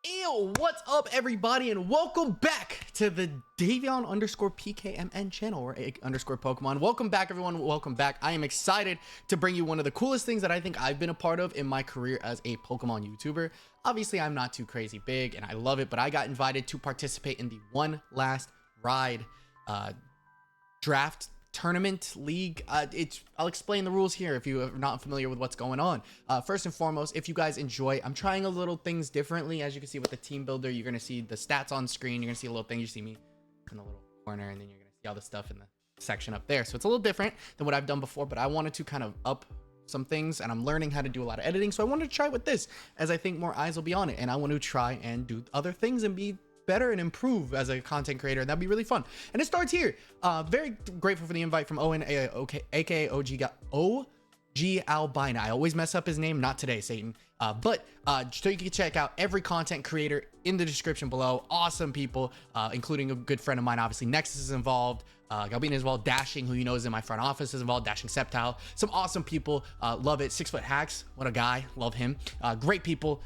Ew, what's up everybody and welcome back to the Davion_PKMN channel or underscore Pokemon. Welcome back everyone, welcome back. I am excited to bring you one of the coolest things that I think I've been a part of in my career as a Pokemon YouTuber. Obviously I'm not too crazy big and I love it, but I got invited to participate in the One Last Ride draft tournament league. I'll explain the rules here if you are not familiar with what's going on. First and foremost, if you guys enjoy, I'm trying a little things differently. As you can see with the team builder, you're gonna see the stats on screen, you're gonna see a little thing, you see me in the little corner, and then you're gonna see all the stuff in the section up there. So it's a little different than what I've done before, but I wanted to kind of up some things, and I'm learning how to do a lot of editing, so I wanted to try with this, as I think more eyes will be on it, and I want to try and do other things and be better and improve as a content creator. That'd be really fun, and it starts here. Very grateful for the invite from Owen, aka OG Albina. I always mess up his name, not today, Satan. But so you can check out every content creator in the description below. Awesome people, including a good friend of mine. Obviously Nexus is involved, Galbina as well, Dashing, who you know is in my front office, is involved, Dashing Sceptile. Some awesome people, love it. 6 Foot Hacks, what a guy, love him. Great people.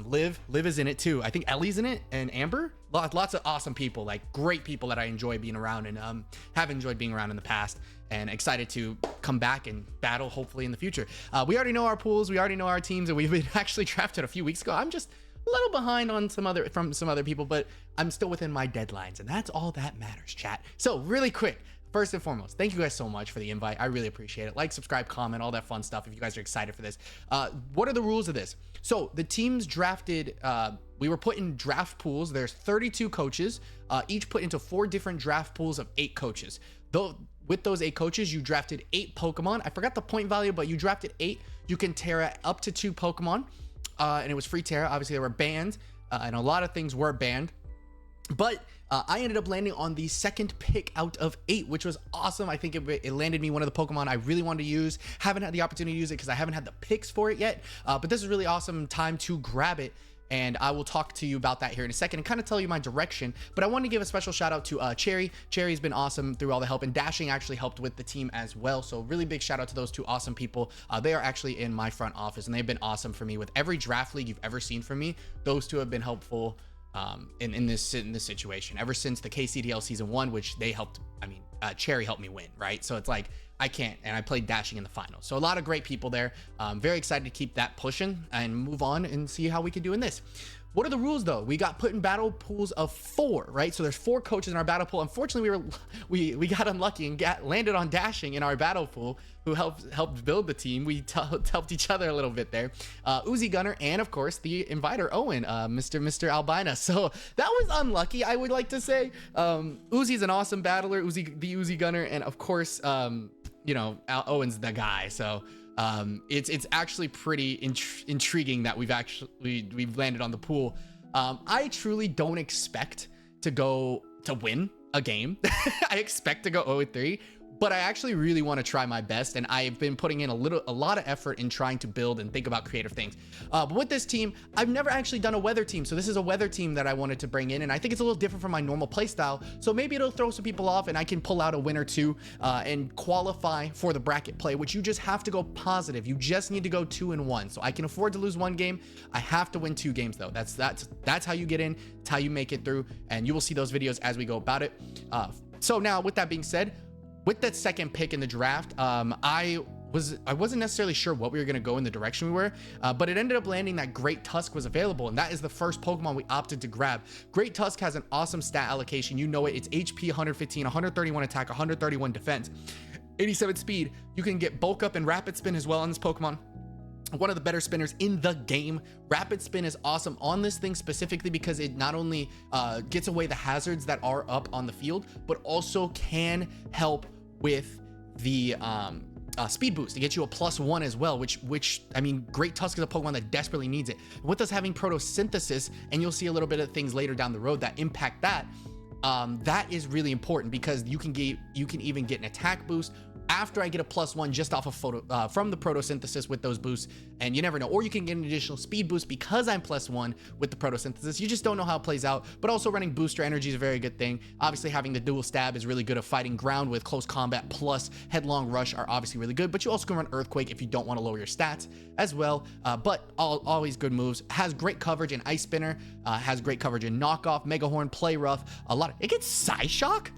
Liv is in it too. I think Ellie's in it, and Amber. Lots of awesome people, like great people that I enjoy being around, and have enjoyed being around in the past, and excited to come back and battle hopefully in the future. We already know our pools, we already know our teams, and we've been actually drafted a few weeks ago. I'm just a little behind on some other people, but I'm still within my deadlines, and that's all that matters, chat. So really quick, first and foremost, thank you guys so much for the invite. I really appreciate it. Like, subscribe, comment, all that fun stuff if you guys are excited for this. What are the rules of this? So the teams drafted, we were put in draft pools. There's 32 coaches, each put into 4 different draft pools of 8 coaches. Though with those 8 coaches, you drafted 8 Pokemon. I forgot the point value, but you drafted 8. You can Terra up to 2 Pokemon, and it was free Terra. Obviously, they were banned, and a lot of things were banned. But I ended up landing on the second pick out of 8, which was awesome. I think it landed me one of the Pokemon I really wanted to use. Haven't had the opportunity to use it because I haven't had the picks for it yet. But this is really awesome time to grab it. And I will talk to you about that here in a second and kind of tell you my direction. But I want to give a special shout out to Cherry. Cherry's been awesome through all the help, and Dashing actually helped with the team as well. So really big shout out to those 2 awesome people. They are actually in my front office, and they've been awesome for me with every draft league you've ever seen from me. Those 2 have been helpful in this situation ever since the KCDL season 1, which they helped. I mean, Cherry helped me win, right? So it's like I can't, and I played Dashing in the final. So a lot of great people there. Very excited to keep that pushing and move on and see how we can do in this. What are the rules though? We got put in battle pools of 4, right? So there's 4 coaches in our battle pool. Unfortunately, we got unlucky and landed on Dashing in our battle pool, who helped build the team. We helped each other a little bit there. Uzi Gunner, and of course the inviter Owen, Mr. Albina. So that was unlucky, I would like to say. Uzi's an awesome battler, the Uzi Gunner, and of course, you know, Owen's the guy. So it's actually pretty intriguing that we've landed on the pool. I truly don't expect to win a game. I expect to go 0-3, but I actually really want to try my best, and I've been putting in a lot of effort in trying to build and think about creative things. But with this team, I've never actually done a weather team, so this is a weather team that I wanted to bring in, and I think it's a little different from my normal playstyle, so maybe it'll throw some people off, and I can pull out a win or 2 and qualify for the bracket play, which you just have to go positive. You just need to go 2-1, so I can afford to lose 1 game. I have to win 2 games though. That's how you get in. It's how you make it through, and you will see those videos as we go about it. So now, with that being said, with that second pick in the draft, I wasn't necessarily sure what we were going to go in the direction we were, but it ended up landing that Great Tusk was available, and that is the first Pokemon we opted to grab. Great Tusk has an awesome stat allocation. You know it. It's HP 115, 131 attack, 131 defense, 87 speed. You can get bulk up and rapid spin as well on this Pokemon. One of the better spinners in the game. Rapid spin is awesome on this thing specifically because it not only gets away the hazards that are up on the field, but also can help with the speed boost to get you a +1 as well, which I mean, Great Tusk is a Pokemon that desperately needs it. With us having photosynthesis, and you'll see a little bit of things later down the road that impact that, that is really important because you can even get an attack boost after I get a +1 just off of from the photosynthesis with those boosts, and you never know. Or you can get an additional speed boost because I'm +1 with the photosynthesis. You just don't know how it plays out, but also running booster energy is a very good thing. Obviously having the dual stab is really good at fighting ground with close combat, plus headlong rush are obviously really good, but you also can run earthquake if you don't want to lower your stats as well. But always good moves. Has great coverage in Ice Spinner, has great coverage in Knockoff, Mega Horn, Play Rough, it gets Psyshock.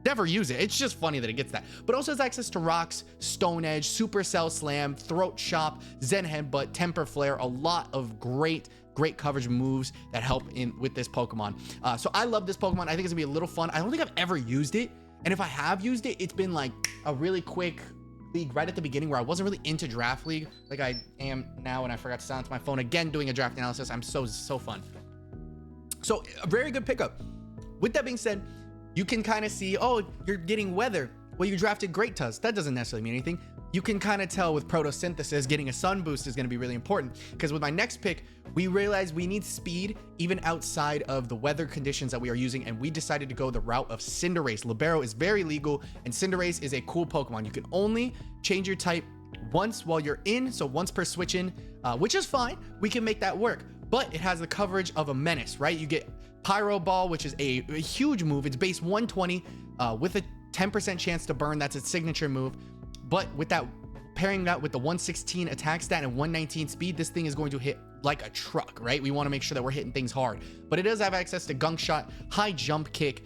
Never use it. It's just funny that it gets that. But also has access to Rocks, Stone Edge, Supercell Slam, Throat Chop, Zen Headbutt, Temper Flare. A lot of great coverage moves that help with this Pokemon. So I love this Pokemon. I think it's gonna be a little fun. I don't think I've ever used it. And if I have used it, it's been like a really quick league right at the beginning where I wasn't really into Draft League like I am now, and I forgot to silence my phone again doing a draft analysis. I'm so fun. So a very good pickup. With that being said, you can kind of see, oh, you're getting weather. Well, you drafted Great Tusk. That doesn't necessarily mean anything. You can kind of tell with photosynthesis, getting a sun boost is going to be really important, because with my next pick, we realized we need speed even outside of the weather conditions that we are using, and we decided to go the route of Cinderace. Libero is very legal, and Cinderace is a cool Pokemon. You can only change your type once while you're in, so once per switch in, which is fine. We can make that work, but it has the coverage of a menace, right? You get Pyro Ball, which is a huge move. It's base 120 with a 10% chance to burn. That's its signature move. But with that, pairing that with the 116 attack stat and 119 speed, this thing is going to hit like a truck, right? We want to make sure that we're hitting things hard. But it does have access to Gunk Shot, High Jump Kick,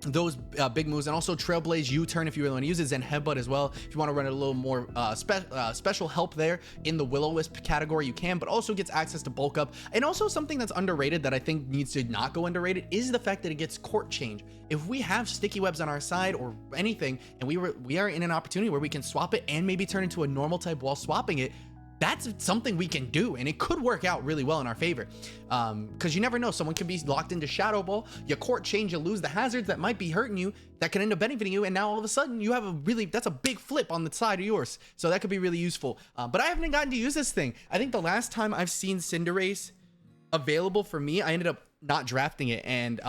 those big moves, and also Trailblaze, U-Turn if you really want to use it, Zen Headbutt as well. If you want to run a little more special help there in the Will-O-Wisp category, you can, but also gets access to Bulk Up. And also something that's underrated that I think needs to not go underrated is the fact that it gets Court Change. If we have Sticky Webs on our side or anything, and we are in an opportunity where we can swap it and maybe turn into a normal type while swapping it, that's something we can do, and it could work out really well in our favor, because you never know. Someone could be locked into Shadow Ball, you Court Change, you lose the hazards that might be hurting you, that can end up benefiting you, and now all of a sudden you have that's a big flip on the side of yours, so that could be really useful. But I haven't gotten to use this thing. I think the last time I've seen Cinderace available for me, I ended up not drafting it, and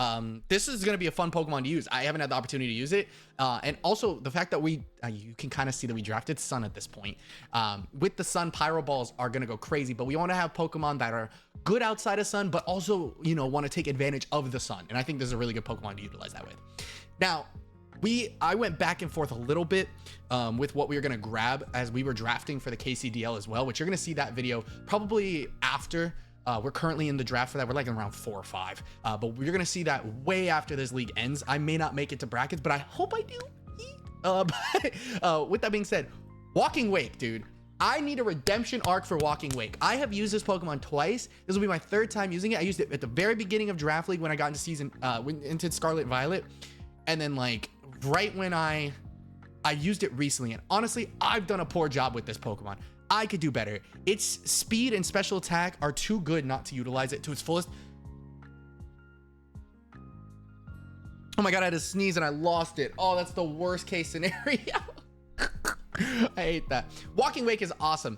this is going to be a fun Pokemon to use. I haven't had the opportunity to use it, and also the fact that you can kind of see that we drafted Sun at this point. With the Sun, Pyro Balls are going to go crazy, but we want to have Pokemon that are good outside of Sun, but also, you know, want to take advantage of the Sun, and I think this is a really good Pokemon to utilize that with. Now, I went back and forth a little bit with what we were going to grab as we were drafting for the KCDL as well, which you're going to see that video probably after. We're currently in the draft for that. We're like around 4 or 5, but we're gonna see that way after this league ends. I may not make it to brackets, but I hope I do. With that being said, Walking Wake, dude. I need a redemption arc for Walking Wake. I have used this Pokemon twice. This will be my 3rd time using it. I used it at the very beginning of Draft League when I got into Scarlet Violet, and then like right when I used it recently. And honestly, I've done a poor job with this Pokemon. I could do better. Its speed and special attack are too good not to utilize it to its fullest. Oh my god, I had to sneeze and I lost it. Oh, that's the worst case scenario. I hate that. Walking Wake is awesome.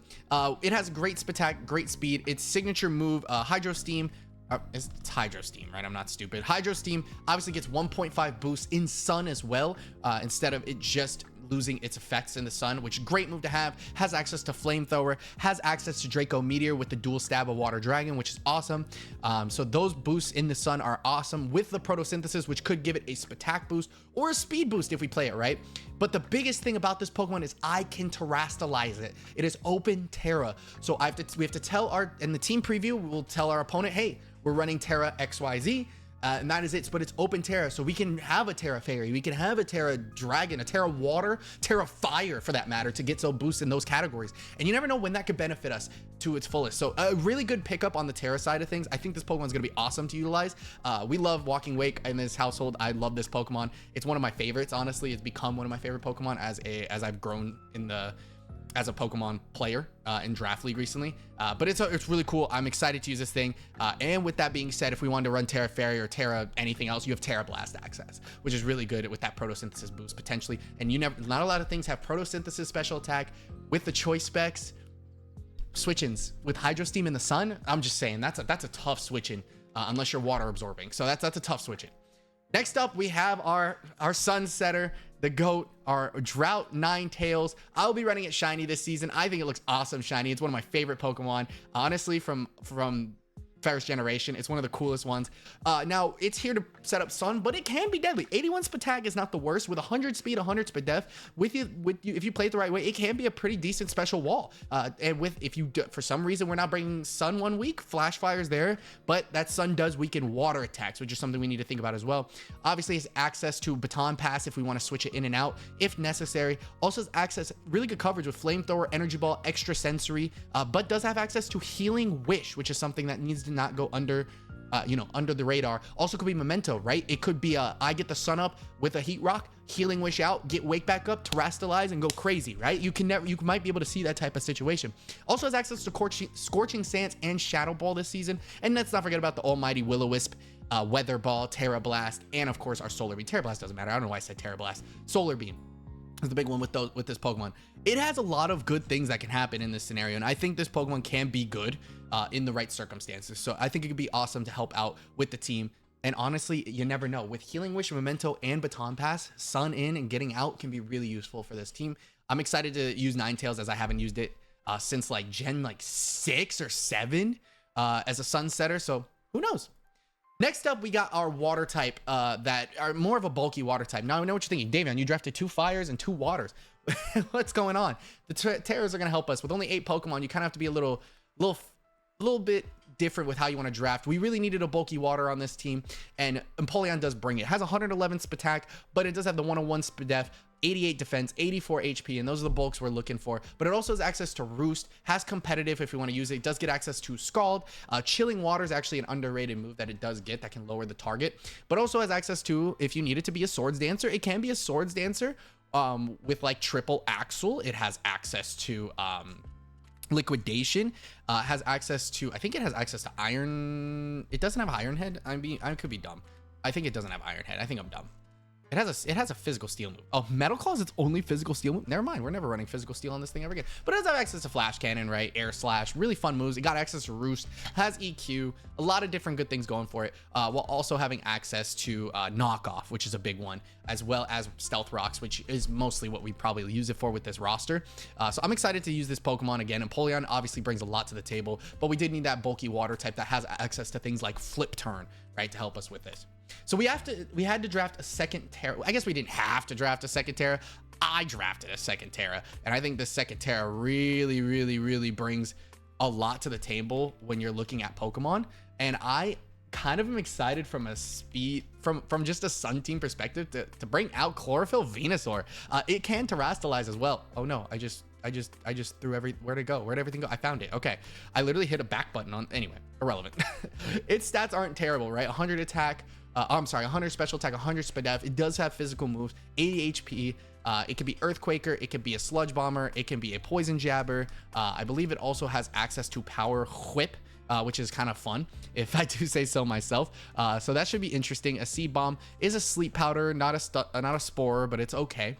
It has great attack, great speed. Its signature move, Hydro Steam. It's Hydro Steam, right? I'm not stupid. Hydro Steam obviously gets 1.5 boost in Sun as well, instead of it just losing its effects in the Sun, which great move to have. Has access to Flamethrower, has access to Draco Meteor with the dual stab of Water Dragon, which is awesome. So those boosts in the Sun are awesome with the photosynthesis, which could give it a attack boost or a speed boost if we play it right. But the biggest thing about this Pokemon is I can terrastalize it. It is open Terra. So we have to tell in the team preview, we'll tell our opponent, hey, we're running Terra XYZ. And that is it, but it's open Terra, so we can have a Terra Fairy, we can have a Terra Dragon, a Terra Water, Terra Fire for that matter, to get some boosts in those categories. And you never know when that could benefit us to its fullest. So a really good pickup on the Terra side of things. I think this Pokemon's gonna be awesome to utilize. We love Walking Wake in this household. I love this Pokemon. It's one of my favorites, honestly. It's become one of my favorite Pokemon as I've grown as a Pokemon player in Draft League recently. But it's really cool. I'm excited to use this thing. And with that being said, if we wanted to run Terra Fairy or Terra anything else, you have Terra Blast access, which is really good with that photosynthesis boost potentially. And not a lot of things have photosynthesis special attack with the choice specs. Switch-ins with Hydro Steam in the Sun, I'm just saying that's a tough switch-in unless you're water absorbing. So that's a tough switch-in. Next up, we have our Sunsetter, the GOAT, our Drought Ninetales. I'll be running it shiny this season. I think it looks awesome shiny. It's one of my favorite Pokemon, honestly, from first generation. It's one of the coolest ones. Now it's here to set up Sun, but it can be deadly. 81 Spatag is not the worst. With 100 speed, 100 speed def, if you play it the right way, it can be a pretty decent special wall. And if you do, for some reason we're not bringing Sun 1 week, Flash Fire's there, but that Sun does weaken water attacks, which is something we need to think about as well. Obviously, has access to Baton Pass if we want to switch it in and out if necessary. Also has access, really good coverage with Flamethrower, Energy Ball, Extra Sensory, but does have access to Healing Wish, which is something that needs to not go under under the radar. Also could be Memento, right? It could be I get the Sun up with a Heat Rock, Healing Wish out, get Wake back up, Terrastalize, and go crazy, right? You might be able to see that type of situation. Also has access to Scorching Stance and Shadow Ball this season. And let's not forget about the almighty Will-O-Wisp, Weather Ball, Terra Blast, and of course our Solar Beam. Terra Blast doesn't matter. I don't know why I said Terra Blast. Solar Beam is the big one with this Pokemon. It has a lot of good things that can happen in this scenario, and I think this Pokemon can be good in the right circumstances. So I think it could be awesome to help out with the team. And honestly, you never know. With Healing Wish, Memento, and Baton Pass, Sun in and getting out can be really useful for this team. I'm excited to use Ninetales, as I haven't used it since like Gen 6 or 7 as a Sunsetter. So who knows? Next up, we got our water type that are more of a bulky water type. Now I know what you're thinking. Davion, you drafted 2 fires and 2 waters. What's going on? The Terras are going to help us. With only 8 Pokemon, you kind of have to be a little bit different with how you want to draft. We really needed a bulky water on this team, and Empoleon does bring it. It has 111 Spatak, but it does have the 101 Spadef, 88 defense, 84 HP, and those are the bulks we're looking for. But it also has access to Roost, has competitive if we want to use it. It does get access to Scald. Chilling Water is actually an underrated move that it does get that can lower the target, but also has access to, if you need it to be a Swords Dancer, it can be a Swords Dancer with like triple Axle. It has access to Liquidation, has access to, I think it has access to Iron. It doesn't have Iron Head. I could be dumb. I think it doesn't have Iron Head. I think I'm dumb. It has a physical steel move. Oh, Metal Claw is its only physical steel move. Never mind. We're never running physical steel on this thing ever again. But it does have access to Flash Cannon, right? Air Slash, really fun moves. It got access to Roost, has EQ, a lot of different good things going for it, while also having access to Knockoff, which is a big one, as well as Stealth Rocks, which is mostly what we probably use it for with this roster. So I'm excited to use this Pokemon again. Empoleon obviously brings a lot to the table, but we did need that bulky water type that has access to things like Flip Turn, right, to help us with this. So we had to draft a second Terra. I guess we didn't have to draft a second Terra. I drafted a second Terra, and I think the second Terra really brings a lot to the table when you're looking at Pokemon. And I kind of am excited from a speed, from just a Sun team perspective to bring out Chlorophyll Venusaur. It can Terrastalize as well. Oh no, I just threw where'd it go? Where'd everything go? I found it. Okay. I literally hit a back button on, anyway, irrelevant. Its stats aren't terrible, right? 100 attack, I'm sorry, 100 special attack, 100 Spadef. It does have physical moves, 80 HP. It could be Earthquaker. It could be a Sludge Bomber. It can be a Poison Jabber. I believe it also has access to Power Whip, which is kind of fun, if I do say so myself. So that should be interesting. A Seed Bomb is a Sleep Powder, not a Sporer, but it's okay.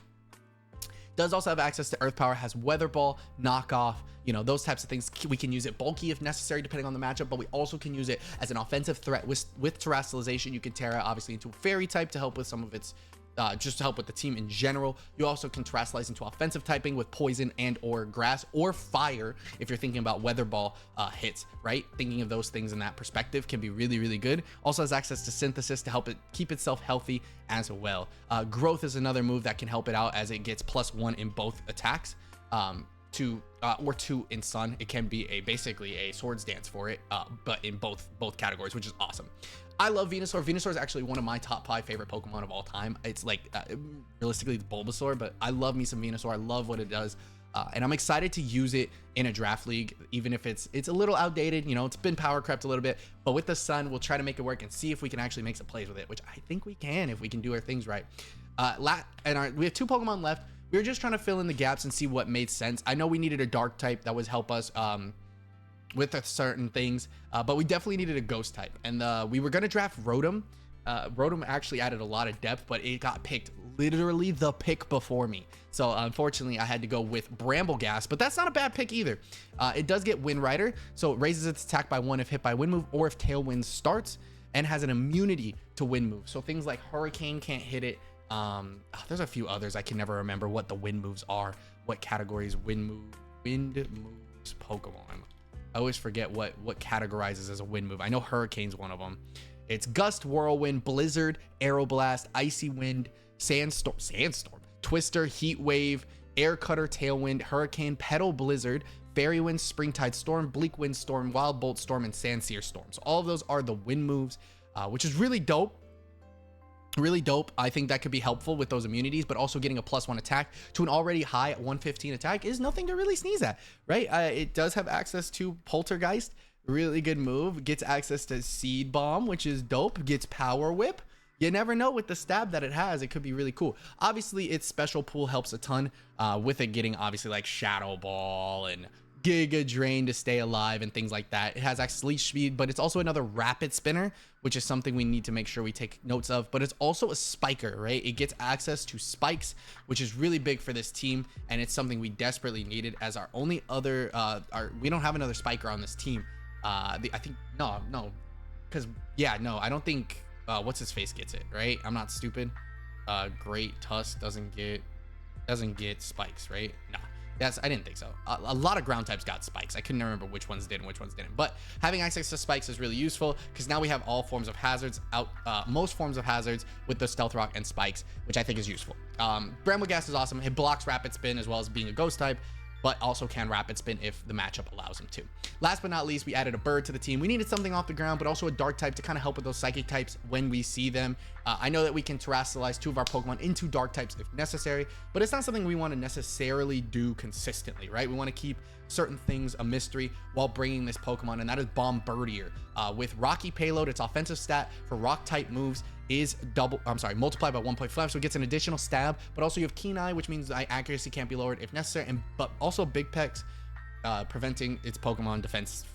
Does also have access to Earth Power, has Weather Ball, Knockoff, you know, those types of things. We can use it bulky if necessary, depending on the matchup, but we also can use it as an offensive threat with Terrastalization. You can Terra, obviously, into a Fairy type to help with some of its, just to help with the team in general. You also can Terrastalize into offensive typing with Poison and or Grass or Fire if you're thinking about Weather Ball hits, right? Thinking of those things in that perspective can be really good. Also has access to Synthesis to help it keep itself healthy as well. Growth is another move that can help it out as it gets +1 in both attacks. Or 2 in Sun. It can be basically a Swords Dance for it, but in both categories, which is awesome. I love Venusaur. Venusaur is actually one of my top 5 favorite Pokemon of all time. It's like realistically it's Bulbasaur, but I love me some Venusaur. I love what it does, and I'm excited to use it in a draft league, even if it's a little outdated. You know, it's been power crept a little bit, but with the Sun, we'll try to make it work and see if we can actually make some plays with it, which I think we can if we can do our things right. We have 2 Pokemon left. We were just trying to fill in the gaps and see what made sense. I know we needed a Dark type that would help us with certain things, but we definitely needed a Ghost type. And we were going to draft Rotom. Rotom actually added a lot of depth, but it got picked literally the pick before me. So unfortunately, I had to go with Brambleghast, but that's not a bad pick either. It does get Wind Rider, so it raises its attack by 1 if hit by Wind move or if Tailwind starts. and has an immunity to wind moves. So things like Hurricane can't hit it. There's a few others. I can never remember what the wind moves are, what categories wind moves Pokemon. I always forget what categorizes as a wind move. I know Hurricane's one of them. It's Gust, Whirlwind, Blizzard, Aeroblast, Icy Wind, Sandstorm, Twister, Heat Wave, Air Cutter, Tailwind, Hurricane, Petal Blizzard, Fairy Wind, Springtide Storm, Bleak Wind Storm, Wild Bolt Storm, and Sandsear Storm. So all of those are the wind moves, which is really dope. Really dope. I think that could be helpful with those immunities, but also getting a +1 attack to an already high 115 attack is nothing to really sneeze at, right? It does have access to Poltergeist, really good move. Gets access to Seed Bomb, which is dope. Gets Power Whip. You never know with the stab that it has. It could be really cool. Obviously, its special pool helps a ton with it getting obviously like Shadow Ball and Giga Drain to stay alive and things like that. It has access to leech speed, but it's also another rapid spinner, which is something we need to make sure we take notes of. But it's also a spiker, right? It gets access to spikes, which is really big for this team, and it's something we desperately needed as our only other we don't have another spiker on this team. I think no, because I don't think what's his face gets it, right? I'm not stupid. Great Tusk doesn't get spikes, right? No. I didn't think so. A lot of ground types got spikes. I couldn't remember which ones did and which ones didn't. But having access to spikes is really useful because now we have all forms of hazards most forms of hazards with the Stealth Rock and spikes, which I think is useful. Brambleghast is awesome. It blocks Rapid Spin as well as being a ghost type, but also can Rapid Spin if the matchup allows him to. Last but not least, we added a bird to the team. We needed something off the ground, but also a dark type to kind of help with those psychic types when we see them. I know that we can terrestrialize 2 of our Pokemon into dark types if necessary, but it's not something we want to necessarily do consistently, right? We want to keep certain things a mystery while bringing this Pokemon, and that is Bombirdier. With Rocky Payload, its offensive stat for rock type moves is multiplied by 1.5, so it gets an additional stab, but also you have Keen Eye, which means accuracy can't be lowered if necessary, but also Big Pecs, preventing its Pokemon defense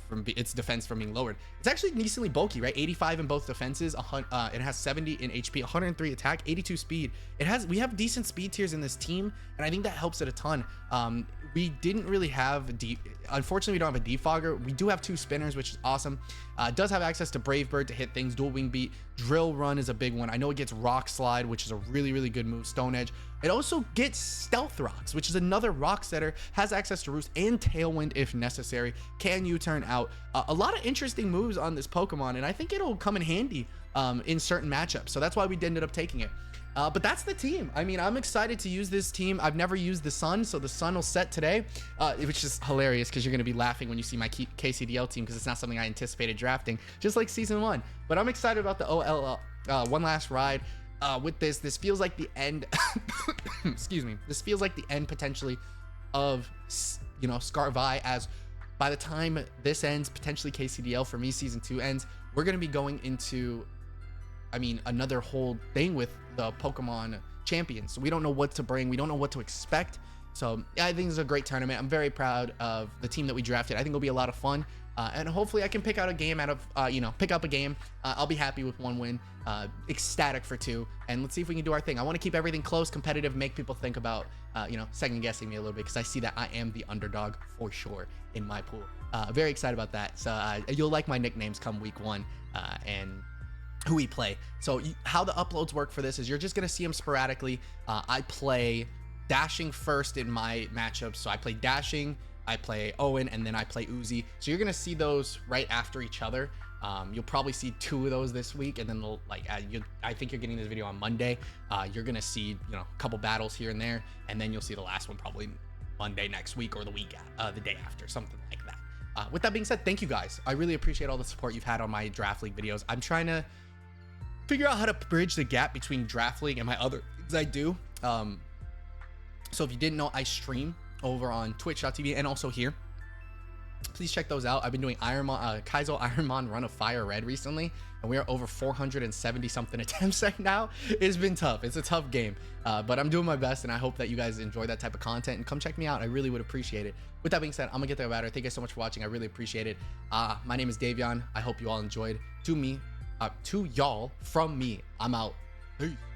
from being lowered. It's actually decently bulky, right? 85 in both defenses. It has 70 in HP, 103 attack, 82 speed. We have decent speed tiers in this team, and I think that helps it a ton. We didn't really have unfortunately we don't have a defogger. We do have 2 spinners, which is awesome. It does have access to Brave Bird to hit things. Dual Wing Beat, Drill Run is a big one. I know it gets Rock Slide, which is a really good move. Stone Edge. It also gets Stealth Rocks, which is another rock setter. Has access to Roost and Tailwind if necessary. Can U-turn out. A lot of interesting moves on this Pokemon, and I think it'll come in handy in certain matchups. So that's why we ended up taking it. But that's the team. I mean, I'm excited to use this team. I've never used the Sun, so the Sun will set today, which is hilarious because you're going to be laughing when you see my KCDL team because it's not something I anticipated drafting, just like Season 1. But I'm excited about the OL One Last Ride. With this feels like the end. Excuse me. This feels like the end potentially of Scarvi, as by the time this ends, potentially KCDL for me, Season 2 ends, we're going to be going into, another whole thing with the Pokemon champions. So we don't know what to bring. We don't know what to expect. So I think this is a great tournament. I'm very proud of the team that we drafted. I think it'll be a lot of fun. And hopefully I can pick out a game pick up a game. I'll be happy with 1 win, ecstatic for 2. And let's see if we can do our thing. I want to keep everything close, competitive, make people think about, second guessing me a little bit, because I see that I am the underdog for sure in my pool. Very excited about that. So you'll like my nicknames come week 1 and who we play. So how the uploads work for this is you're just going to see them sporadically. I play Dashing first in my matchups. So I play Dashing, I play Owen, and then I play Uzi. So you're gonna see those right after each other. You'll probably see 2 of those this week, and then I think you're getting this video on Monday. You're gonna see a couple battles here and there, and then you'll see the last one probably Monday next week or the day after, something like that. With that being said, thank you guys. I really appreciate all the support you've had on my Draft League videos. I'm trying to figure out how to bridge the gap between Draft League and my other things I do. So if you didn't know, I stream over on twitch.tv and also here. Please check those out. I've been doing Kaizo Ironmon Run of Fire Red recently, and we are over 470 something attempts right now. It's been tough. It's a tough game, but I'm doing my best, and I hope that you guys enjoy that type of content and come check me out. I really would appreciate it. With that being said, I'm gonna get there better. Thank you guys so much for watching. I really appreciate it. My name is Davion. I hope you all enjoyed. To y'all, from me, I'm out. Peace.